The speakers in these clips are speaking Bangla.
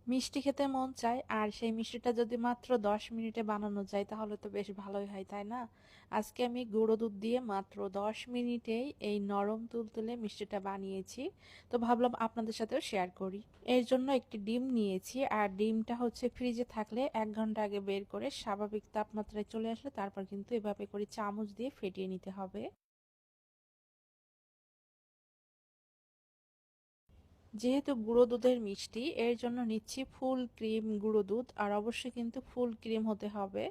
মিষ্টি খেতে মন চায় আর সেই মিষ্টিটা যদি মাত্র 10 মিনিটে বানানো যায় তাহলে তো বেশ ভালোই হয়, তাই না? আজকে আমি গুঁড়ো দুধ দিয়ে মাত্র 10 মিনিটেই এই নরম তুলতুলে মিষ্টিটা বানিয়েছি। তো ভাবলাম আপনাদের সাথেও শেয়ার করি। এর জন্য একটি ডিম নিয়েছি আর ডিমটা হচ্ছে ফ্রিজে থাকলে 1 ঘন্টা আগে বের করে স্বাভাবিক তাপমাত্রায় চলে আসলে তারপর কিন্তু এভাবে করে চামচ দিয়ে ফেটিয়ে নিতে হবে। যেহেতু গুঁড়ো দুধের মিষ্টি এর জন্য নিচ্ছি ফুল ক্রিম গুঁড়ো দুধ, আর অবশ্যই কিন্তু ফুল ক্রিম হতে হবে,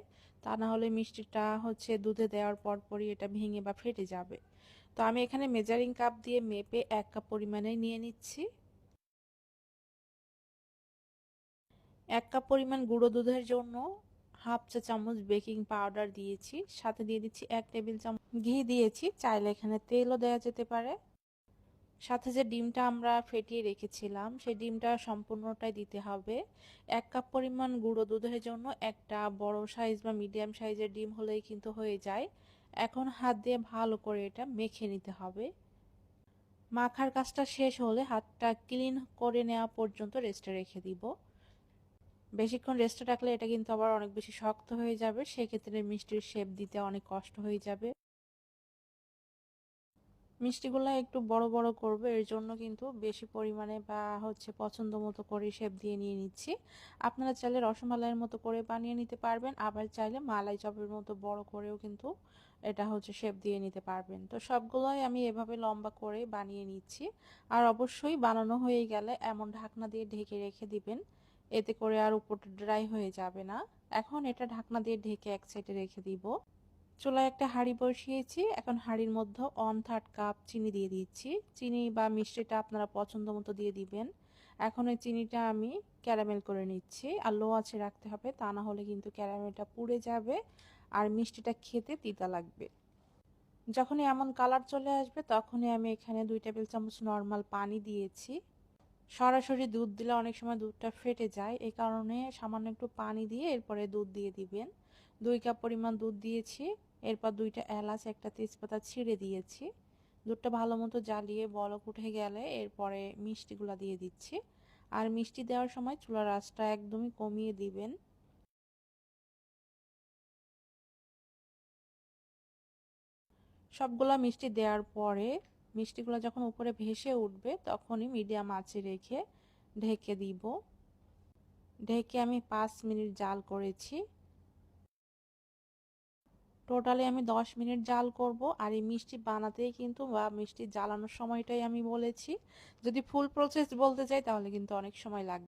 তা না হলে মিষ্টিটা হচ্ছে দুধে দেওয়ার পরপরই এটা ভেঙে বা ফেটে যাবে। তো আমি এখানে মেজারিং কাপ দিয়ে মেপে 1 কাপ পরিমাণে নিয়ে নিচ্ছি। 1 কাপ পরিমাণ গুঁড়ো দুধের জন্য হাফ চা চামচ বেকিং পাউডার দিয়েছি, সাথে দিয়ে দিচ্ছি 1 টেবিল চামচ ঘি দিয়েছি, চাইলে এখানে তেলও দেওয়া যেতে পারে। সাথে যে ডিমটা আমরা ফেটিয়ে রেখেছিলাম সেই ডিমটা সম্পূর্ণটাই দিতে হবে। 1 কাপ পরিমাণ গুঁড়ো দুধের জন্য একটা বড় সাইজ বা মিডিয়াম সাইজের ডিম হলেই কিন্তু হয়ে যায়। এখন হাত দিয়ে ভালো করে এটা মেখে নিতে হবে। মাখার কাজটা শেষ হলে হাতটা ক্লিন করে নেওয়া পর্যন্ত রেস্টে রেখে দিব। বেশিক্ষণ রেস্টে রাখলে এটা কিন্তু আবার অনেক বেশি শক্ত হয়ে যাবে, সেক্ষেত্রে মিষ্টির শেপ দিতে অনেক কষ্ট হয়ে যাবে। মিষ্টিগুলো একটু বড় বড় করবো, এর জন্য কিন্তু বেশি পরিমাণে বা হচ্ছে পছন্দ মতো করে শেপ দিয়ে নিয়ে নিচ্ছি। আপনারা চাইলে রসমালাইয়ের মতো করে বানিয়ে নিতে পারবেন, আবার চাইলে মালাই চপের মতো বড় করেও কিন্তু এটা হচ্ছে শেপ দিয়ে নিতে পারবেন। তো সবগুলোই আমি এভাবে লম্বা করে বানিয়ে নিচ্ছি। আর অবশ্যই বানানো হয়ে গেলে এমন ঢাকনা দিয়ে ঢেকে রেখে দিবেন, এতে করে আর উপরটা ড্রাই হয়ে যাবে না। এখন এটা ঢাকনা দিয়ে ঢেকে এক সাইডে রেখে দিব। চুলায় একটা হাঁড়ি বসিয়েছি, এখন হাঁড়ির মধ্যে 1/3 কাপ চিনি দিয়ে দিচ্ছি। চিনি বা মিষ্টিটা আপনারা পছন্দ মতো দিয়ে দিবেন। এখন এই চিনিটা আমি ক্যারামেল করে নিচ্ছি, আর লো আঁচে রাখতে হবে, তা না হলে কিন্তু ক্যারামেলটা পুড়ে যাবে আর মিষ্টিটা খেতে তিতা লাগবে। যখনই এমন কালার চলে আসবে তখনই আমি এখানে 2 টেবিল চামচ নর্মাল পানি দিয়েছি। সরাসরি দুধ দিলে অনেক সময় দুধটা ফেটে যায়, এই কারণে সামান্য একটু পানি দিয়ে এরপরে দুধ দিয়ে দিবেন। 2 কাপ পরিমাণ দুধ দিয়েছি। এরপর 2টা এলাচ একটা তেজপাতা ছিঁড়ে দিয়েছি। দুধটা ভালো মতো জ্বালিয়ে বলক উঠে গেলে এরপরে মিষ্টিগুলা দিয়ে দিচ্ছি। আর মিষ্টি দেওয়ার সময় চুলার আঁচটা একদমই কমিয়ে দিবেন। সবগুলা মিষ্টি দেওয়ার পরে মিষ্টিগুলো যখন উপরে ভেসে উঠবে তখনই মিডিয়াম আঁচে রেখে ঢেকে দিব। ঢেকে আমি 5 মিনিট জাল করেছি। টোটালি আমি 10 মিনিট জাল করব। আর এই মিষ্টি বানাতেই কিন্তু বা মিষ্টি জ্বালানোর সময়টাই আমি বলেছি। যদি ফুল প্রসেস বলতে চাই তাহলে কিন্তু অনেক সময় লাগবে।